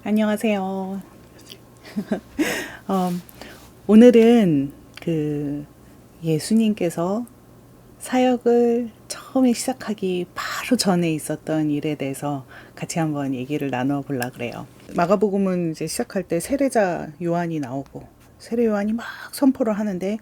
안녕하세요. 어, 오늘은 예수님께서 사역을 처음에 시작하기 바로 전에 있었던 일에 대해서 같이 한번 얘기를 나눠 보려고 그래요. 마가복음은 이제 시작할 때 세례자 요한이 나오고 세례 요한이 막 선포를 하는데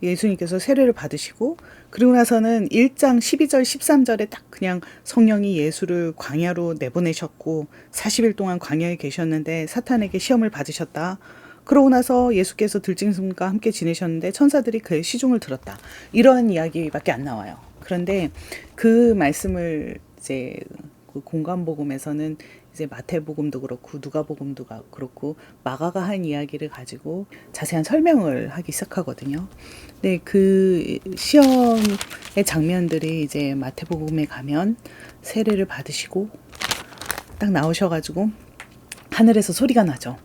예수님께서 세례를 받으시고 그리고 나서는 1장 12절 13절에 딱 그냥 성령이 예수를 광야로 내보내셨고 40일 동안 광야에 계셨는데 사탄에게 시험을 받으셨다. 그러고 나서 예수께서 들짐승과 함께 지내셨는데 천사들이 그의 시중을 들었다. 이런 이야기밖에 안 나와요. 그런데 그 말씀을 이제 그 공관복음에서는 이제 마태복음도 그렇고 누가복음도 그렇고 마가가 한 이야기를 가지고 자세한 설명을 하기 시작하거든요. 근데 그 시험의 장면들이 이제 마태복음에 가면 세례를 받으시고 딱 나오셔가지고 하늘에서 소리가 나죠.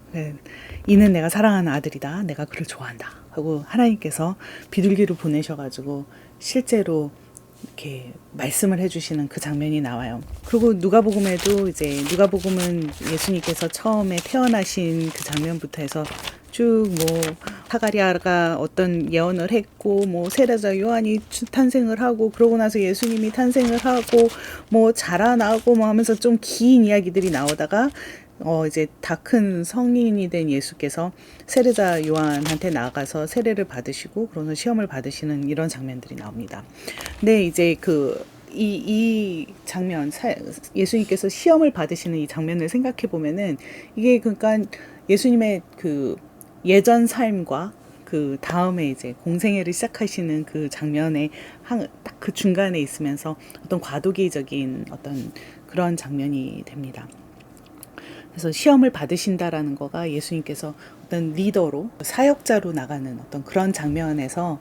이는 내가 사랑하는 아들이다. 내가 그를 좋아한다. 하고 하나님께서 비둘기를 보내셔가지고 실제로 이렇게 말씀을 해주시는 그 장면이 나와요. 그리고 누가복음에도 이제 누가복음은 예수님께서 처음에 태어나신 그 장면부터 해서 쭉 뭐 사가랴가 어떤 예언을 했고 뭐 세례자 요한이 탄생을 하고 그러고 나서 예수님이 탄생을 하고 뭐 자라나고 뭐 하면서 좀 긴 이야기들이 나오다가 이제 다 큰 성인이 된 예수께서 세례자 요한한테 나가서 세례를 받으시고 그러면서 시험을 받으시는 이런 장면들이 나옵니다. 근데 이제 이 장면, 예수님께서 시험을 받으시는 이 장면을 생각해 보면은 이게 그러니까 예수님의 그 예전 삶과 그 다음에 이제 공생애를 시작하시는 그 장면에 딱 그 중간에 있으면서 어떤 과도기적인 어떤 그런 장면이 됩니다. 그래서 시험을 받으신다라는 거가 예수님께서 어떤 리더로 사역자로 나가는 어떤 그런 장면에서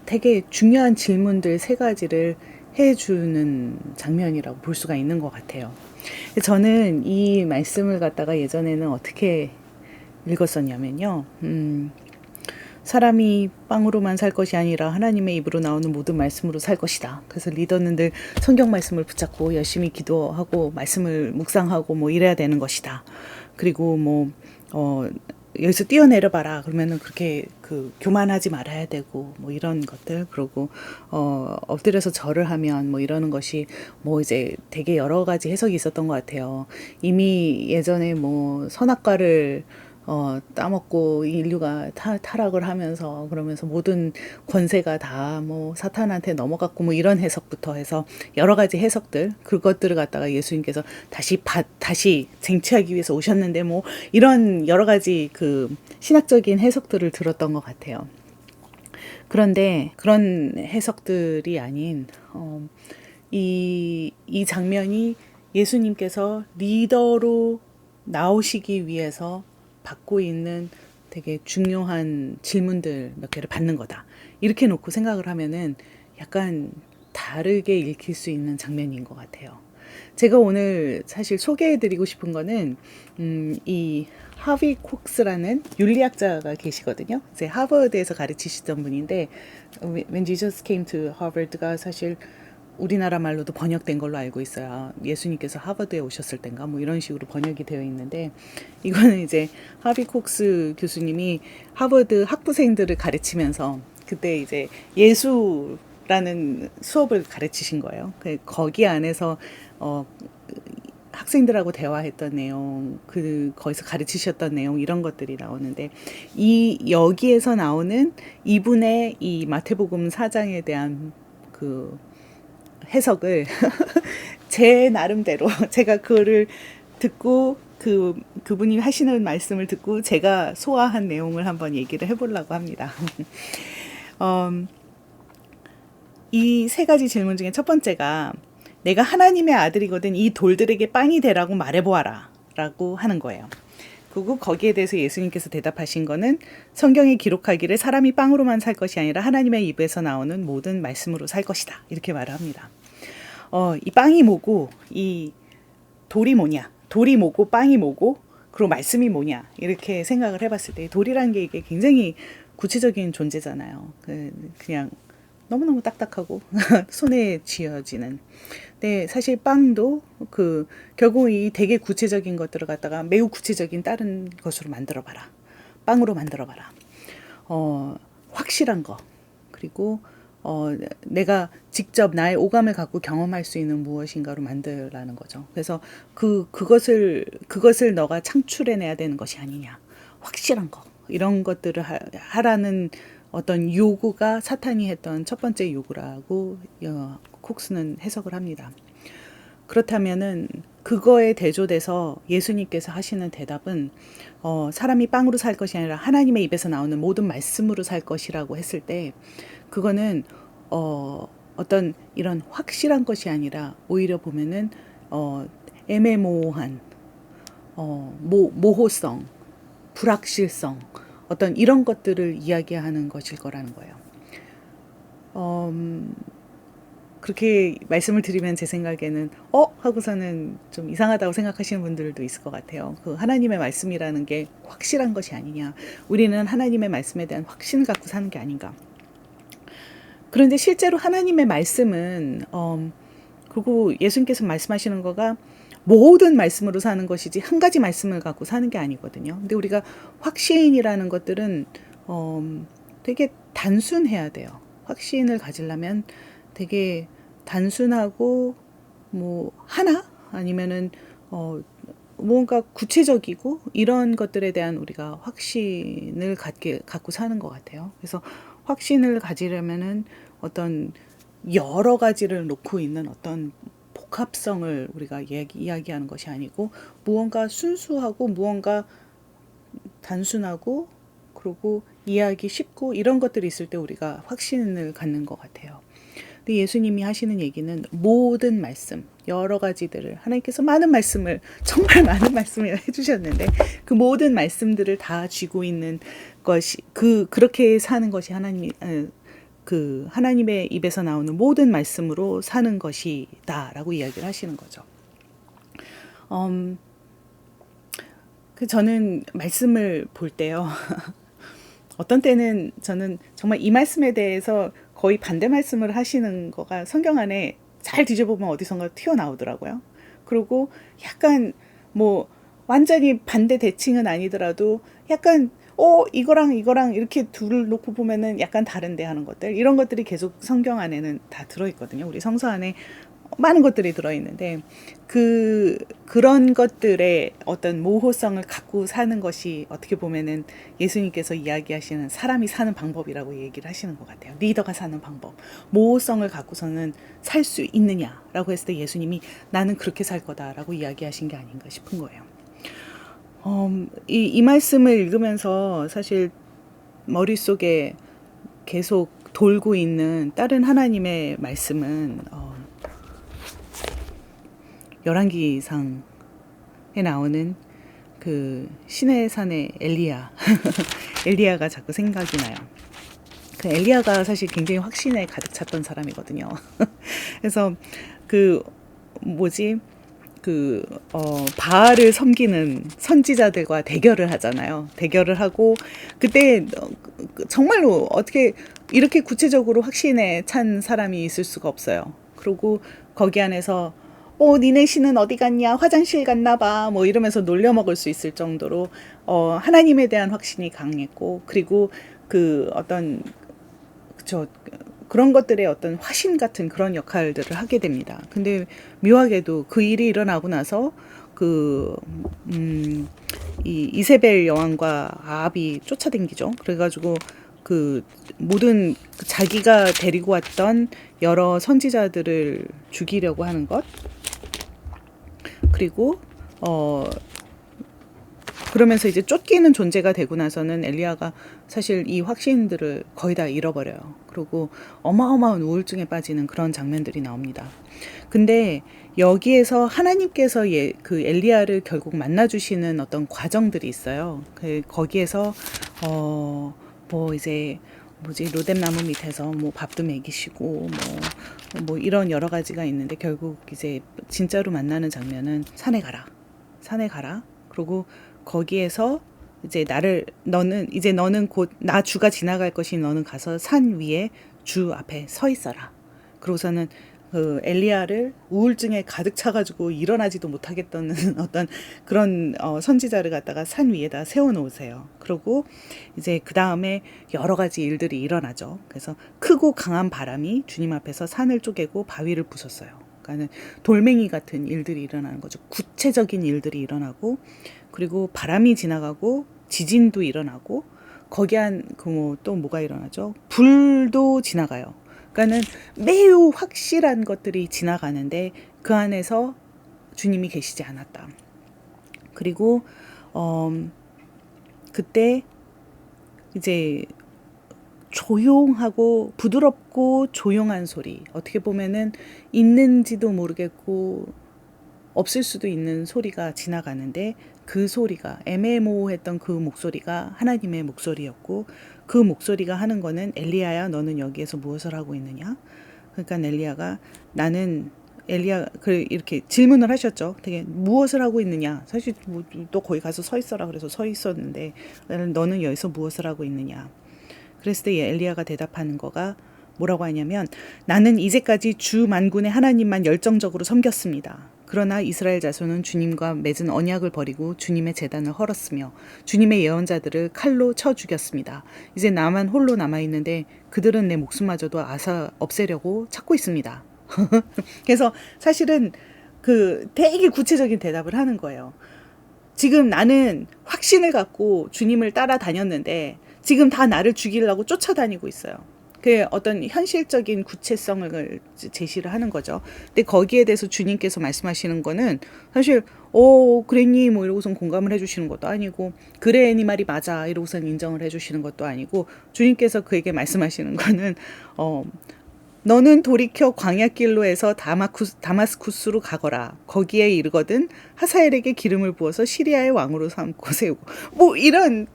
되게 중요한 질문들 세 가지를 해주는 장면이라고 볼 수가 있는 것 같아요. 저는 이 말씀을 갖다가 예전에는 어떻게 읽었었냐면요. 사람이 빵으로만 살 것이 아니라 하나님의 입으로 나오는 모든 말씀으로 살 것이다. 그래서 리더는 늘 성경 말씀을 붙잡고 열심히 기도하고 말씀을 묵상하고 뭐 이래야 되는 것이다. 그리고 여기서 뛰어내려봐라. 그러면은 그렇게 교만하지 말아야 되고 뭐 이런 것들. 그리고 엎드려서 절을 하면 뭐 이러는 것이 뭐 이제 되게 여러 가지 해석이 있었던 것 같아요. 이미 예전에 뭐 선악과를 따먹고 인류가 타락을 하면서 그러면서 모든 권세가 다 뭐 사탄한테 넘어갔고 뭐 이런 해석부터 해서 여러 가지 해석들 그것들을 갖다가 예수님께서 다시 쟁취하기 위해서 오셨는데 뭐 이런 여러 가지 그 신학적인 해석들을 들었던 것 같아요. 그런데 그런 해석들이 아닌 이 장면이 예수님께서 리더로 나오시기 위해서 받고 있는 되게 중요한 질문들 몇 개를 받는 거다. 이렇게 놓고 생각을 하면은 약간 다르게 읽힐 수 있는 장면인 것 같아요. 제가 오늘 사실 소개해드리고 싶은 거는 이 하비 콕스라는 윤리학자가 계시거든요. 이제 하버드에서 가르치시던 분인데 When Jesus Came to Harvard가 사실 우리나라 말로도 번역된 걸로 알고 있어요. 예수님께서 하버드에 오셨을 땐가 뭐 이런 식으로 번역이 되어 있는데 이거는 이제 하비 콕스 교수님이 하버드 학부생들을 가르치면서 그때 이제 예수라는 수업을 가르치신 거예요. 거기 안에서 학생들하고 대화했던 내용, 거기서 가르치셨던 내용 이런 것들이 나오는데 여기에서 나오는 이분의 이 마태복음 4장에 대한 그 해석을 제 나름대로 제가 그거를 듣고 그분이 하시는 말씀을 듣고 제가 소화한 내용을 한번 얘기를 해보려고 합니다. 이 세 가지 질문 중에 첫 번째가 내가 하나님의 아들이거든 이 돌들에게 빵이 되라고 말해보아라 라고 하는 거예요. 그리고 거기에 대해서 예수님께서 대답하신 거는 성경에 기록하기를 사람이 빵으로만 살 것이 아니라 하나님의 입에서 나오는 모든 말씀으로 살 것이다. 이렇게 말을 합니다. 이 빵이 뭐고 이 돌이 뭐냐, 돌이 뭐고 빵이 뭐고 그리고 말씀이 뭐냐 이렇게 생각을 해봤을 때 돌이라는 게 이게 굉장히 구체적인 존재잖아요. 그냥 너무너무 딱딱하고 손에 쥐어지는. 네, 사실 빵도 결국 이 되게 구체적인 것들을 갖다가 매우 구체적인 다른 것으로 만들어 봐라. 빵으로 만들어 봐라. 확실한 거. 그리고 내가 직접 나의 오감을 갖고 경험할 수 있는 무엇인가로 만들라는 거죠. 그래서 그것을 너가 창출해내야 되는 것이 아니냐. 확실한 거. 이런 것들을 하라는 어떤 요구가 사탄이 했던 첫 번째 요구라고 콕스는 해석을 합니다. 그렇다면은 그거에 대조돼서 예수님께서 하시는 대답은 사람이 빵으로 살 것이 아니라 하나님의 입에서 나오는 모든 말씀으로 살 것이라고 했을 때 그거는 어떤 이런 확실한 것이 아니라 오히려 보면은 애매모호한 모호성, 불확실성 어떤 이런 것들을 이야기하는 것일 거라는 거예요. 그렇게 말씀을 드리면 제 생각에는 하고서는 좀 이상하다고 생각하시는 분들도 있을 것 같아요. 그 하나님의 말씀이라는 게 확실한 것이 아니냐. 우리는 하나님의 말씀에 대한 확신을 갖고 사는 게 아닌가. 그런데 실제로 하나님의 말씀은 그리고 예수님께서 말씀하시는 거가 모든 말씀으로 사는 것이지 한 가지 말씀을 갖고 사는 게 아니거든요. 근데 우리가 확신이라는 것들은 되게 단순해야 돼요. 확신을 가지려면 되게 단순하고 하나 아니면은 뭔가 구체적이고 이런 것들에 대한 우리가 확신을 갖고 사는 것 같아요. 그래서 확신을 가지려면은 어떤 여러 가지를 놓고 있는 어떤 복합성을 우리가 이야기하는 것이 아니고 무언가 순수하고 무언가 단순하고 그리고 이해하기 쉽고 이런 것들이 있을 때 우리가 확신을 갖는 것 같아요. 근데 예수님이 하시는 얘기는 모든 말씀, 여러 가지들을 하나님께서 정말 많은 말씀을 해주셨는데 그 모든 말씀들을 다 쥐고 있는 것이 그렇게 사는 것이 하나님의 입에서 나오는 모든 말씀으로 사는 것이다라고 이야기를 하시는 거죠. 저는 말씀을 볼 때요. 어떤 때는 저는 정말 이 말씀에 대해서 거의 반대 말씀을 하시는 거가 성경 안에 잘 뒤져보면 어디선가 튀어나오더라고요. 그리고 약간 완전히 반대 대칭은 아니더라도 약간 이거랑 이렇게 둘을 놓고 보면은 약간 다른데 하는 것들 이런 것들이 계속 성경 안에는 다 들어있거든요. 우리 성서 안에 많은 것들이 들어있는데 그런 것들의 어떤 모호성을 갖고 사는 것이 어떻게 보면은 예수님께서 이야기하시는 사람이 사는 방법이라고 얘기를 하시는 것 같아요. 리더가 사는 방법. 모호성을 갖고서는 살 수 있느냐라고 했을 때 예수님이 나는 그렇게 살 거다라고 이야기하신 게 아닌가 싶은 거예요. 이 말씀을 읽으면서 사실 머릿속에 계속 돌고 있는 다른 하나님의 말씀은 열왕기상에 나오는 그 시내산의 엘리야가 자꾸 생각이 나요. 그 엘리야가 사실 굉장히 확신에 가득 찼던 사람이거든요. 그래서 바알을 섬기는 선지자들과 대결을 하잖아요. 대결을 하고 그때 정말로 어떻게 이렇게 구체적으로 확신에 찬 사람이 있을 수가 없어요. 그리고 거기 안에서 니네 신은 어디 갔냐? 화장실 갔나 봐. 이러면서 놀려먹을 수 있을 정도로 하나님에 대한 확신이 강했고 그리고 그런 것들의 어떤 화신 같은 그런 역할들을 하게 됩니다. 근데 묘하게도 그 일이 일어나고 나서 이 이세벨 여왕과 아합이 쫓아다니죠. 그래가지고 모든 자기가 데리고 왔던 여러 선지자들을 죽이려고 하는 것. 그리고 그러면서 이제 쫓기는 존재가 되고 나서는 엘리야가 사실 이 확신들을 거의 다 잃어버려요. 그리고 어마어마한 우울증에 빠지는 그런 장면들이 나옵니다. 근데 여기에서 하나님께서 그 엘리야를 결국 만나주시는 어떤 과정들이 있어요. 거기에서 이제 로뎀나무 밑에서 밥도 먹이시고 이런 여러 가지가 있는데 결국 이제 진짜로 만나는 장면은 산에 가라. 그리고 거기에서 이제 너는 곧 나 주가 지나갈 것이 너는 가서 산 위에 주 앞에 서 있어라. 그러고서는 그 엘리야를 우울증에 가득 차가지고 일어나지도 못하겠다는 어떤 그런 선지자를 갖다가 산 위에다 세워놓으세요. 그리고 이제 그 다음에 여러 가지 일들이 일어나죠. 그래서 크고 강한 바람이 주님 앞에서 산을 쪼개고 바위를 부쉈어요. 그러니까는 돌멩이 같은 일들이 일어나는 거죠. 구체적인 일들이 일어나고, 그리고 바람이 지나가고 지진도 일어나고, 거기 한 그 뭐 또 뭐가 일어나죠? 불도 지나가요. 그러니까는 매우 확실한 것들이 지나가는데 그 안에서 주님이 계시지 않았다. 그리고 그때 이제 조용하고 부드럽고 조용한 소리, 어떻게 보면은 있는지도 모르겠고 없을 수도 있는 소리가 지나가는데, 그 소리가 애매모호했던 그 목소리가 하나님의 목소리였고, 그 목소리가 하는 거는 엘리야야 너는 여기에서 무엇을 하고 있느냐. 그러니까 엘리야가 나는 엘리야 이렇게 질문을 하셨죠. 되게 무엇을 하고 있느냐. 사실 또 거기 가서 서 있어라 그래서 서 있었는데 너는 여기서 무엇을 하고 있느냐. 그랬을 때 엘리야가 대답하는 거가 뭐라고 하냐면, 나는 이제까지 주 만군의 하나님만 열정적으로 섬겼습니다. 그러나 이스라엘 자손은 주님과 맺은 언약을 버리고 주님의 제단을 헐었으며 주님의 예언자들을 칼로 쳐 죽였습니다. 이제 나만 홀로 남아있는데 그들은 내 목숨마저도 앗아 없애려고 찾고 있습니다. 그래서 사실은 그 되게 구체적인 대답을 하는 거예요. 지금 나는 확신을 갖고 주님을 따라다녔는데 지금 다 나를 죽이려고 쫓아다니고 있어요. 그 어떤 현실적인 구체성을 제시를 하는 거죠. 근데 거기에 대해서 주님께서 말씀하시는 거는 사실 그랬니 뭐 이러고선 공감을 해주시는 것도 아니고, 그래 네 말이 맞아 이러고선 인정을 해주시는 것도 아니고, 주님께서 그에게 말씀하시는 거는 너는 돌이켜 광야길로 해서 다마스쿠스로 가거라. 거기에 이르거든 하사엘에게 기름을 부어서 시리아의 왕으로 삼고 세우고, 뭐 이런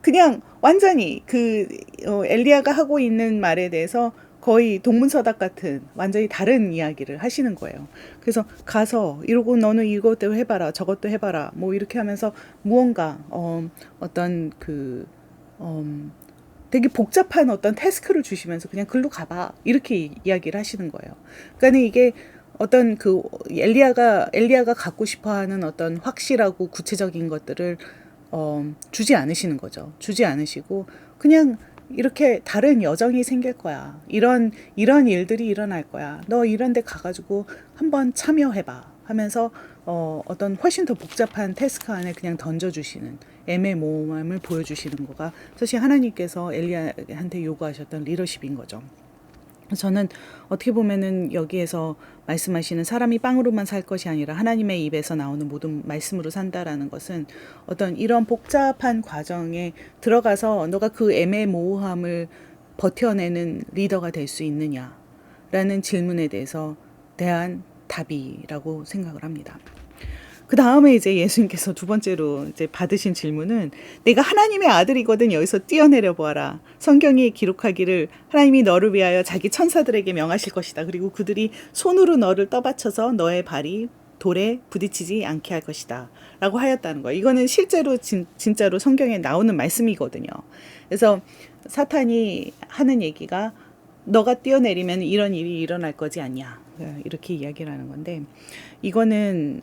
그냥 완전히 엘리야가 하고 있는 말에 대해서 거의 동문서답 같은 완전히 다른 이야기를 하시는 거예요. 그래서 가서 이러고 너는 이것도 해봐라 저것도 해봐라 뭐 이렇게 하면서 무언가 어떤 되게 복잡한 어떤 태스크를 주시면서 그냥 글로 가봐 이렇게 이야기를 하시는 거예요. 그러니까 이게 어떤 엘리야가 갖고 싶어하는 어떤 확실하고 구체적인 것들을 주지 않으시는 거죠. 주지 않으시고 그냥 이렇게 다른 여정이 생길 거야. 이런 일들이 일어날 거야. 너 이런 데 가가지고 한번 참여해봐 하면서 어떤 훨씬 더 복잡한 태스크 안에 그냥 던져주시는 애매모호함을 보여주시는 거가 사실 하나님께서 엘리야한테 요구하셨던 리더십인 거죠. 저는 어떻게 보면은 여기에서 말씀하시는 사람이 빵으로만 살 것이 아니라 하나님의 입에서 나오는 모든 말씀으로 산다라는 것은 어떤 이런 복잡한 과정에 들어가서 너가 그 애매모호함을 버텨내는 리더가 될 수 있느냐라는 질문에 대한 답이라고 생각을 합니다. 그 다음에 이제 예수님께서 두 번째로 이제 받으신 질문은 내가 하나님의 아들이거든 여기서 뛰어내려 보아라. 성경이 기록하기를 하나님이 너를 위하여 자기 천사들에게 명하실 것이다. 그리고 그들이 손으로 너를 떠받쳐서 너의 발이 돌에 부딪히지 않게 할 것이다. 라고 하였다는 거예요. 이거는 실제로 진짜로 성경에 나오는 말씀이거든요. 그래서 사탄이 하는 얘기가 너가 뛰어내리면 이런 일이 일어날 거지 않냐. 이렇게 이야기를 하는 건데, 이거는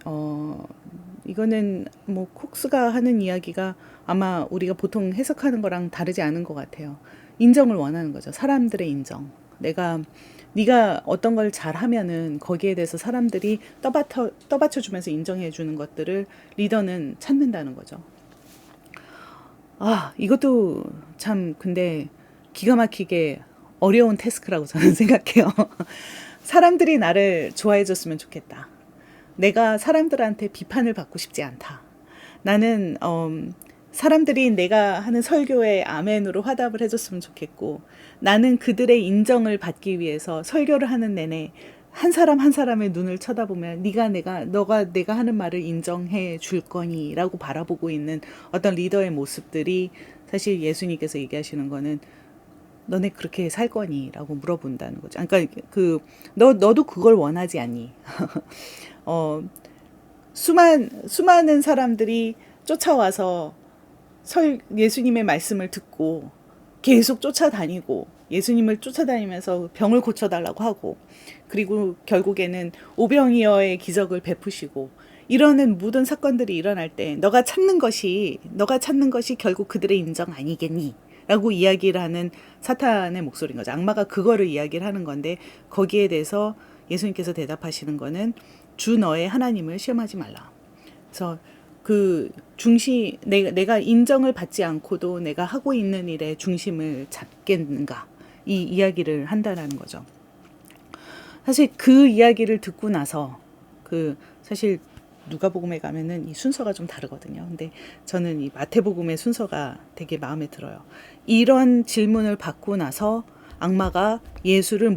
뭐 콕스가 하는 이야기가 아마 우리가 보통 해석하는 거랑 다르지 않은 것 같아요. 인정을 원하는 거죠. 사람들의 인정. 네가 어떤 걸 잘하면은 거기에 대해서 사람들이 떠받쳐주면서 인정해주는 것들을 리더는 찾는다는 거죠. 이것도 참 근데 기가 막히게 어려운 태스크라고 저는 생각해요. 사람들이 나를 좋아해 줬으면 좋겠다. 내가 사람들한테 비판을 받고 싶지 않다. 나는 사람들이 내가 하는 설교에 아멘으로 화답을 해줬으면 좋겠고, 나는 그들의 인정을 받기 위해서 설교를 하는 내내 한 사람 한 사람의 눈을 쳐다보면 너가 내가 하는 말을 인정해 줄 거니 라고 바라보고 있는 어떤 리더의 모습들이, 사실 예수님께서 얘기하시는 거는 너네 그렇게 살 거니? 라고 물어본다는 거죠. 그러니까 너도 그걸 원하지 않니? 수많은 사람들이 쫓아와서 예수님의 말씀을 듣고 계속 쫓아다니고 예수님을 쫓아다니면서 병을 고쳐달라고 하고 그리고 결국에는 오병이어의 기적을 베푸시고 이러는 모든 사건들이 일어날 때 너가 찾는 것이 결국 그들의 인정 아니겠니? 라고 이야기를 하는 사탄의 목소리인 거죠. 악마가 그거를 이야기를 하는 건데 거기에 대해서 예수님께서 대답하시는 거는 주 너의 하나님을 시험하지 말라. 그래서 그 중심 내가 인정을 받지 않고도 내가 하고 있는 일에 중심을 잡겠는가 이 이야기를 한다라는 거죠. 사실 그 이야기를 듣고 나서 사실 누가복음에 가면은 이 순서가 좀 다르거든요. 근데 저는 이 마태복음의 순서가 되게 마음에 들어요. 이런 질문을 받고 나서 악마가 예수를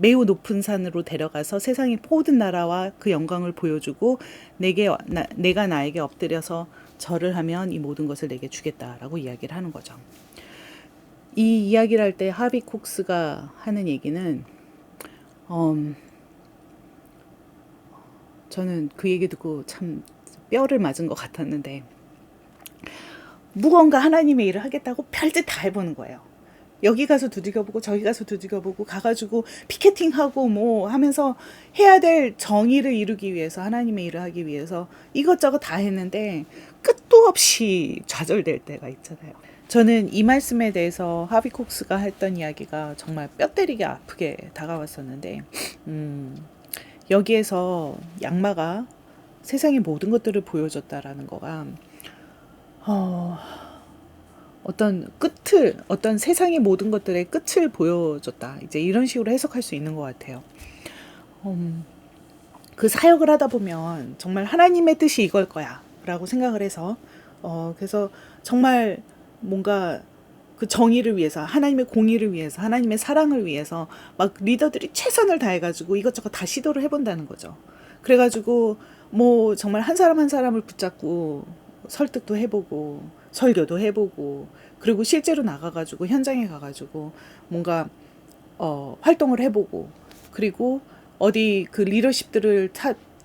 매우 높은 산으로 데려가서 세상의 모든 나라와 그 영광을 보여주고 내가 나에게 엎드려서 절을 하면 이 모든 것을 내게 주겠다라고 이야기를 하는 거죠. 이 이야기를 할 때 하비 콕스가 하는 얘기는 저는 그 얘기 듣고 참 뼈를 맞은 것 같았는데 무언가 하나님의 일을 하겠다고 별짓 다 해보는 거예요. 여기 가서 두들겨보고 저기 가서 두들겨보고 가가지고 피켓팅하고 뭐 하면서 해야 될 정의를 이루기 위해서 하나님의 일을 하기 위해서 이것저것 다 했는데 끝도 없이 좌절될 때가 있잖아요. 저는 이 말씀에 대해서 하비 콕스가 했던 이야기가 정말 뼈 때리게 아프게 다가왔었는데 여기에서 악마가 세상의 모든 것들을 보여줬다라는 거가 어떤 세상의 모든 것들의 끝을 보여줬다. 이제 이런 식으로 해석할 수 있는 것 같아요. 그 사역을 하다 보면 정말 하나님의 뜻이 이걸 거야 라고 생각을 해서 그래서 정말 뭔가 그 정의를 위해서 하나님의 공의를 위해서 하나님의 사랑을 위해서 막 리더들이 최선을 다해가지고 이것저것 다 시도를 해본다는 거죠. 그래가지고 뭐 정말 한 사람 한 사람을 붙잡고 설득도 해보고 설교도 해보고 그리고 실제로 나가가지고 현장에 가가지고 뭔가 활동을 해보고 그리고 어디 그 리더십들을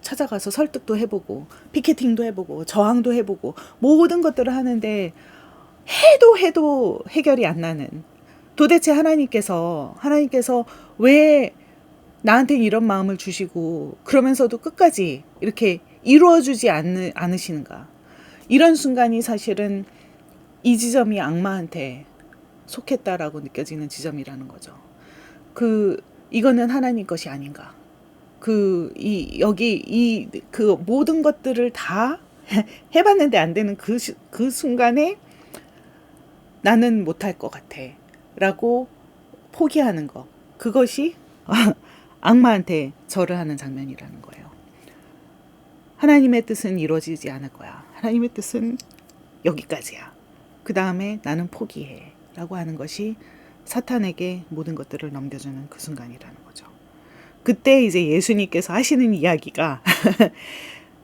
찾아가서 설득도 해보고 피켓팅도 해보고 저항도 해보고 모든 것들을 하는데 해도 해결이 안 나는 도대체 하나님께서 왜 나한테 이런 마음을 주시고 그러면서도 끝까지 이렇게 이루어주지 않으시는가. 이런 순간이 사실은 이 지점이 악마한테 속했다라고 느껴지는 지점이라는 거죠. 이거는 하나님 것이 아닌가. 그 모든 것들을 다 해봤는데 안 되는 그 순간에 나는 못할 것 같아. 라고 포기하는 거. 그것이 악마한테 절을 하는 장면이라는 거예요. 하나님의 뜻은 이루어지지 않을 거야. 하나님의 뜻은 여기까지야. 그 다음에 나는 포기해. 라고 하는 것이 사탄에게 모든 것들을 넘겨주는 그 순간이라는 거죠. 그때 이제 예수님께서 하시는 이야기가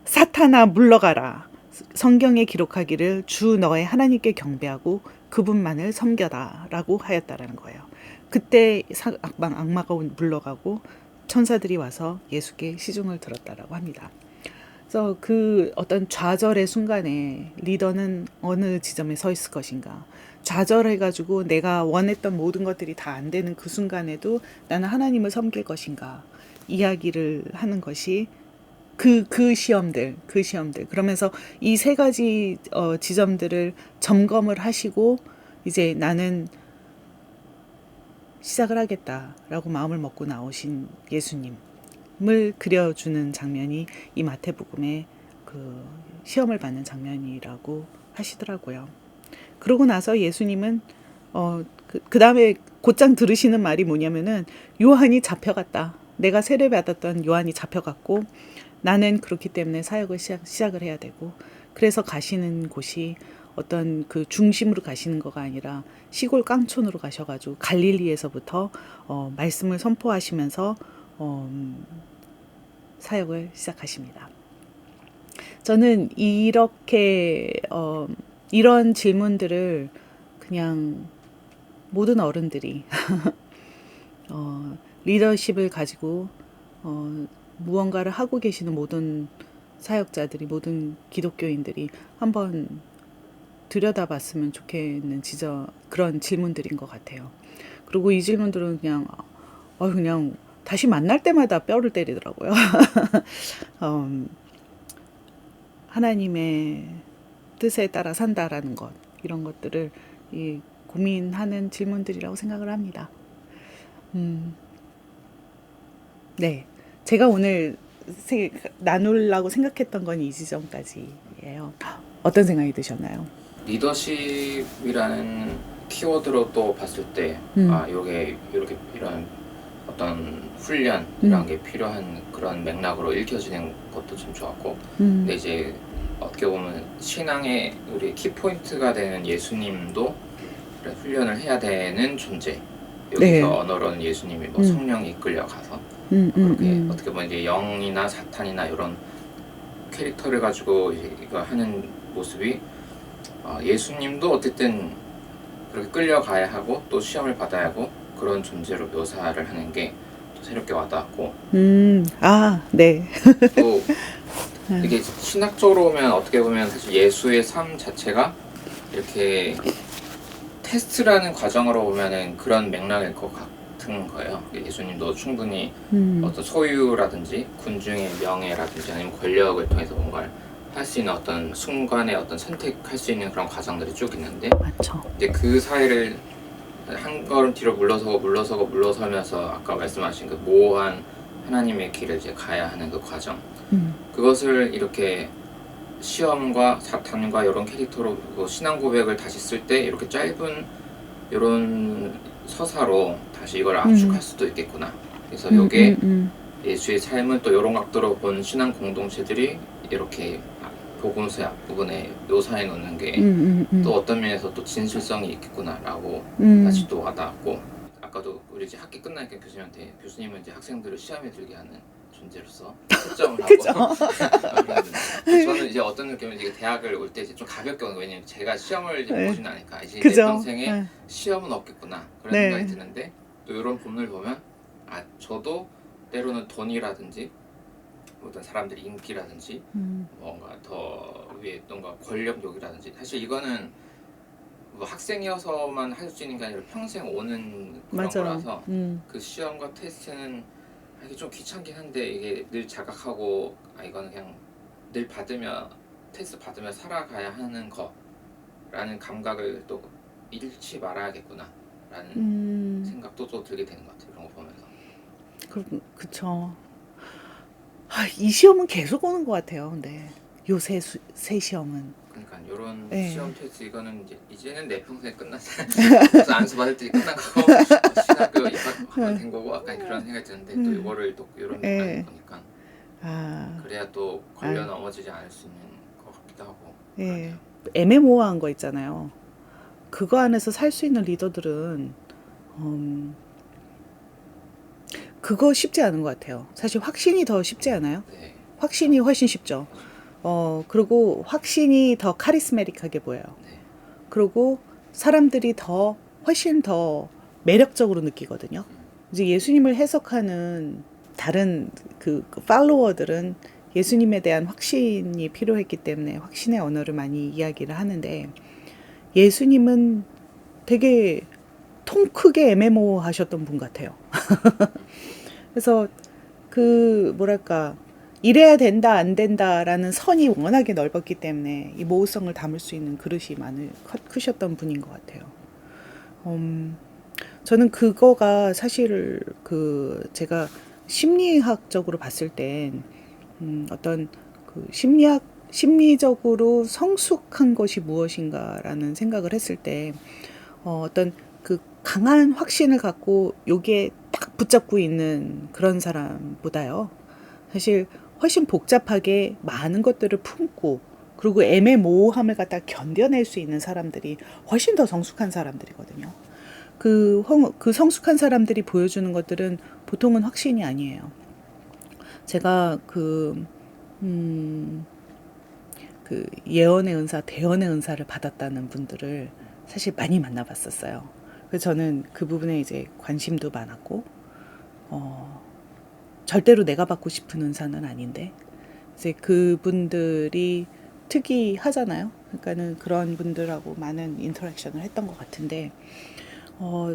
사탄아 물러가라. 성경에 기록하기를 주 너의 하나님께 경배하고 그분만을 섬겨라 라고 하였다라는 거예요. 그때 악마가 물러가고 천사들이 와서 예수께 시중을 들었다라고 합니다. 그래서 그 어떤 좌절의 순간에 리더는 어느 지점에 서 있을 것인가. 좌절해가지고 내가 원했던 모든 것들이 다 안 되는 그 순간에도 나는 하나님을 섬길 것인가. 이야기를 하는 것이 그 시험들. 그러면서 이 세 가지 지점들을 점검을 하시고 이제 나는 시작을 하겠다라고 마음을 먹고 나오신 예수님을 그려주는 장면이 이 마태복음의 그 시험을 받는 장면이라고 하시더라고요. 그러고 나서 예수님은 그 다음에 곧장 들으시는 말이 뭐냐면은 요한이 잡혀갔다. 내가 세례받았던 요한이 잡혀갔고 나는 그렇기 때문에 사역을 시작을 해야 되고 그래서 가시는 곳이 어떤 그 중심으로 가시는 거가 아니라 시골 깡촌으로 가셔가지고 갈릴리에서부터 말씀을 선포하시면서 사역을 시작하십니다. 저는 이렇게 이런 질문들을 그냥 모든 어른들이 리더십을 가지고 무언가를 하고 계시는 모든 사역자들이 모든 기독교인들이 한번 들여다봤으면 좋겠는 그런 질문들인 것 같아요. 그리고 이 질문들은 그냥 다시 만날 때마다 뼈를 때리더라고요. 하나님의 뜻에 따라 산다라는 것, 이런 것들을 고민하는 질문들이라고 생각을 합니다. 네, 제가 오늘 나누려고 생각했던 건 이 지점까지예요. 어떤 생각이 드셨나요? 리더십이라는 키워드로 또 봤을 때, 요게 이렇게 이런 어떤 훈련 이런 게 필요한 그런 맥락으로 읽혀지는 것도 좀 좋았고, 근데 이제 어떻게 보면 신앙의 우리 키포인트가 되는 예수님도 그래, 훈련을 해야 되는 존재. 여기서 네. 언어로는 예수님이 뭐 성령이 이끌려 가서 그렇게 어떻게 보면 이제 영이나 사탄이나 이런 캐릭터를 가지고 이거 하는 모습이 예수님도 어쨌든 그렇게 끌려가야 하고 또 시험을 받아야 하고 그런 존재로 묘사를 하는 게 또 새롭게 와닿았고 네. 또 이게 신학적으로 보면 어떻게 보면 사실 예수의 삶 자체가 이렇게 테스트라는 과정으로 보면은 그런 맥락일 것 같은 거예요. 예수님도 충분히 어떤 소유라든지 군중의 명예라든지 아니면 권력을 통해서 뭔가를 할 수 있는 어떤 순간의 어떤 선택할 수 있는 그런 과정들이 쭉 있는데, 맞죠. 이제 그 사이를 한 걸음 뒤로 물러서면서 아까 말씀하신 그 모호한 하나님의 길을 이제 가야 하는 그 과정, 그것을 이렇게 시험과 사탄과 이런 캐릭터로 신앙 고백을 다시 쓸 때 이렇게 짧은 이런 서사로 다시 이걸 압축할 수도 있겠구나. 그래서 이게 예수의 삶은 또 이런 각도로 본 신앙 공동체들이 이렇게 복음서의 앞부분에 묘사해 놓는 게 또 어떤 면에서 또 진실성이 있겠구나라고 다시 또 와닿았고, 아까도 우리 이제 학기 끝나니까 교수님은 이제 학생들을 시험에 들게 하는 존재로서 채점을 하고 저는 이제 어떤 느낌은 이제 대학을 올 때 이제 좀 가볍게 오는 거예요. 왜냐면 제가 시험을 이제 보지는 않으니까 이제 내 평생에 시험은 없겠구나 그런 생각이 드는데, 또 이런 본문을 보면 저도 때로는 돈이라든지 어떤 사람들의 인기라든지 뭔가 더 위에 뭔가 권력욕이라든지, 사실 이거는 뭐 학생이어서만 할 수 있는 게 아니라 평생 오는 그런 거라서 그 시험과 테스트는 이게 좀 귀찮긴 한데 이게 늘 자각하고 이거는 그냥 늘 테스트 받으며 살아가야 하는 거라는 감각을 또 잃지 말아야겠구나 라는 생각도 또 들게 되는 것 같아요. 이런 거 보면서. 그쵸. 이 시험은 계속 오는 것 같아요. 근데 요새 새 시험은. 그러니까 이런 네. 시험 테스트 이거는 이제는 내 평생에 끝났어. 그래서 안수 받을 때 끝난 거고 신학교 입학하면 된 거고 약간 그런 생각이 드는데, 또 이거를 또 이런 맥락이 보니까 그래야 또 걸려 넘어지지 않을 수 있는 것 같기도 하고. 그러네요. 애매모호한 거 있잖아요. 그거 안에서 살 수 있는 리더들은 그거 쉽지 않은 것 같아요. 사실 확신이 더 쉽지 않아요? 네. 확신이 훨씬 쉽죠. 그리고 확신이 더 카리스메틱하게 보여요. 네. 그리고 사람들이 훨씬 더 매력적으로 느끼거든요. 이제 예수님을 해석하는 다른 그 팔로워들은 예수님에 대한 확신이 필요했기 때문에 확신의 언어를 많이 이야기를 하는데, 예수님은 되게 통 크게 애매모호하셨던 분 같아요. 그래서 이래야 된다 안 된다라는 선이 워낙에 넓었기 때문에 이 모호성을 담을 수 있는 그릇이 크셨던 분인 것 같아요. 저는 그거가 사실 제가 심리학적으로 봤을 땐 어떤 심리적으로 성숙한 것이 무엇인가라는 생각을 했을 때, 어떤 그 강한 확신을 갖고 여기에 딱 붙잡고 있는 그런 사람보다요, 사실 훨씬 복잡하게 많은 것들을 품고 그리고 애매모호함을 갖다 견뎌낼 수 있는 사람들이 훨씬 더 성숙한 사람들이거든요. 그 성숙한 사람들이 보여주는 것들은 보통은 확신이 아니에요. 제가 예언의 은사, 대언의 은사를 받았다는 분들을 사실 많이 만나봤었어요. 그래서 저는 그 부분에 이제 관심도 많았고, 절대로 내가 받고 싶은 은사는 아닌데, 이제 그분들이 특이하잖아요. 그러니까는 그런 분들하고 많은 인터랙션을 했던 것 같은데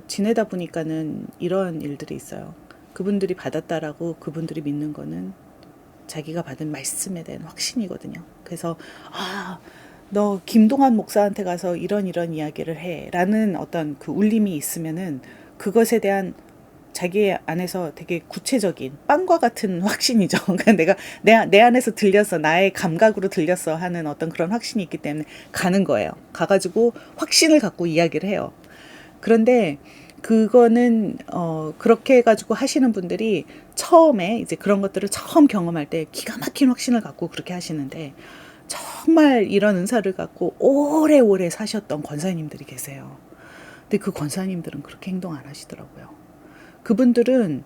지내다 보니까는 이런 일들이 있어요. 그분들이 받았다라고 그분들이 믿는 거는 자기가 받은 말씀에 대한 확신이거든요. 그래서 너 김동환 목사한테 가서 이런 이야기를 해 라는 어떤 그 울림이 있으면은 그것에 대한 자기 안에서 되게 구체적인 빵과 같은 확신이죠. 그러니까 내가 내 안에서 들렸어, 나의 감각으로 들렸어 하는 어떤 그런 확신이 있기 때문에 가는 거예요. 가가지고 확신을 갖고 이야기를 해요. 그런데 그거는 그렇게 해가지고 하시는 분들이 처음에 이제 그런 것들을 처음 경험할 때 기가 막힌 확신을 갖고 그렇게 하시는데, 정말 이런 은사를 갖고 오래오래 사셨던 권사님들이 계세요. 근데 그 권사님들은 그렇게 행동 안 하시더라고요. 그분들은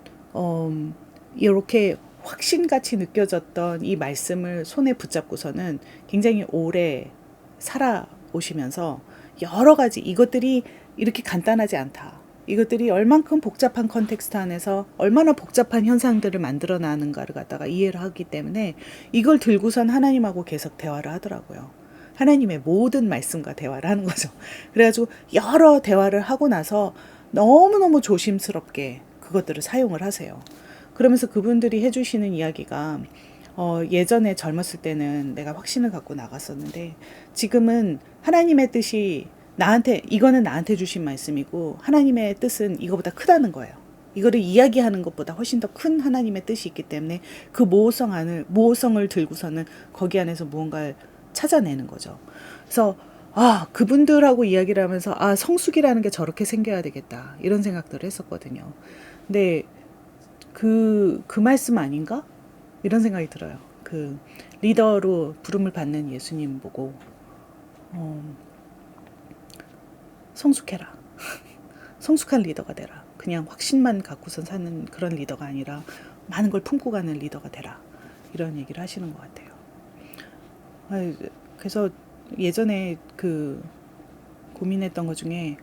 이렇게 확신같이 느껴졌던 이 말씀을 손에 붙잡고서는 굉장히 오래 살아오시면서 여러 가지 이것들이 이렇게 간단하지 않다. 이것들이 얼만큼 복잡한 컨텍스트 안에서 얼마나 복잡한 현상들을 만들어나는가를 갖다가 이해를 하기 때문에 이걸 들고선 하나님하고 계속 대화를 하더라고요. 하나님의 모든 말씀과 대화를 하는 거죠. 그래가지고 여러 대화를 하고 나서 너무너무 조심스럽게 그것들을 사용을 하세요. 그러면서 그분들이 해주시는 이야기가 예전에 젊었을 때는 내가 확신을 갖고 나갔었는데 지금은 하나님의 뜻이 이거는 나한테 주신 말씀이고 하나님의 뜻은 이거보다 크다는 거예요. 이거를 이야기하는 것보다 훨씬 더 큰 하나님의 뜻이 있기 때문에 그 모호성을 들고서는 거기 안에서 무언가를 찾아내는 거죠. 그래서 그분들하고 이야기를 하면서 성숙이라는 게 저렇게 생겨야 되겠다 이런 생각들을 했었거든요. 근데 그 말씀 아닌가? 이런 생각이 들어요. 그 리더로 부름을 받는 예수님 보고 성숙해라. 성숙한 리더가 되라. 그냥 확신만 갖고선 사는 그런 리더가 아니라 많은 걸 품고 가는 리더가 되라. 이런 얘기를 하시는 것 같아요. 그래서 예전에 그 고민했던 것 중에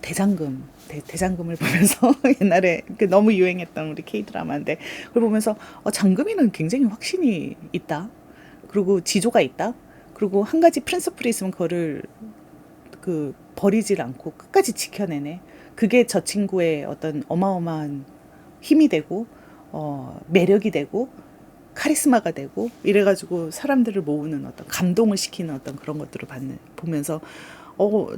대장금을 보면서 옛날에 너무 유행했던 우리 K-드라마인데 그걸 보면서 장금이는 굉장히 확신이 있다. 그리고 지조가 있다. 그리고 한 가지 프린서플이 있으면 그거를 버리질 않고 끝까지 지켜내네. 그게 저 친구의 어떤 어마어마한 힘이 되고 매력이 되고 카리스마가 되고 이래가지고 사람들을 모으는 어떤 감동을 시키는 어떤 그런 것들을 보면서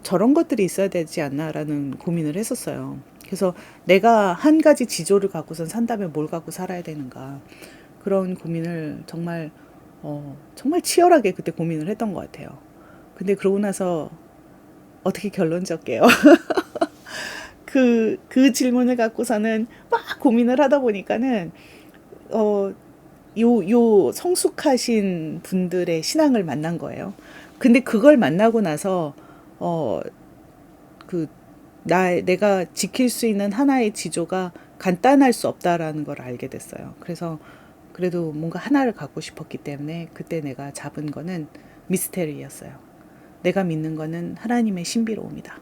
저런 것들이 있어야 되지 않나라는 고민을 했었어요. 그래서 내가 한 가지 지조를 갖고선 산다면 뭘 갖고 살아야 되는가, 그런 고민을 정말 치열하게 그때 고민을 했던 것 같아요. 근데 그러고 나서 어떻게 결론 지을게요. 그 질문을 갖고서는 막 고민을 하다 보니까는 요 성숙하신 분들의 신앙을 만난 거예요. 근데 그걸 만나고 나서 내가 지킬 수 있는 하나의 지조가 간단할 수 없다라는 걸 알게 됐어요. 그래서 그래도 뭔가 하나를 갖고 싶었기 때문에 그때 내가 잡은 거는 미스테리였어요. 내가 믿는 거는 하나님의 신비로움이다.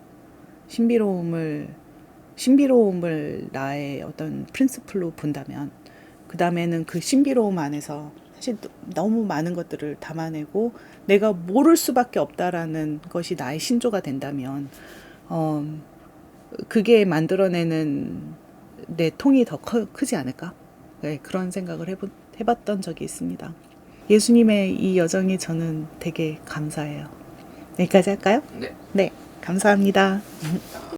신비로움을 나의 어떤 프린시플로 본다면, 그 다음에는 그 신비로움 안에서 사실 너무 많은 것들을 담아내고 내가 모를 수밖에 없다라는 것이 나의 신조가 된다면 그게 만들어내는 내 통이 더 크지 않을까? 네, 그런 생각을 해봤던 적이 있습니다. 예수님의 이 여정이 저는 되게 감사해요. 여기까지 할까요? 네. 네, 감사합니다.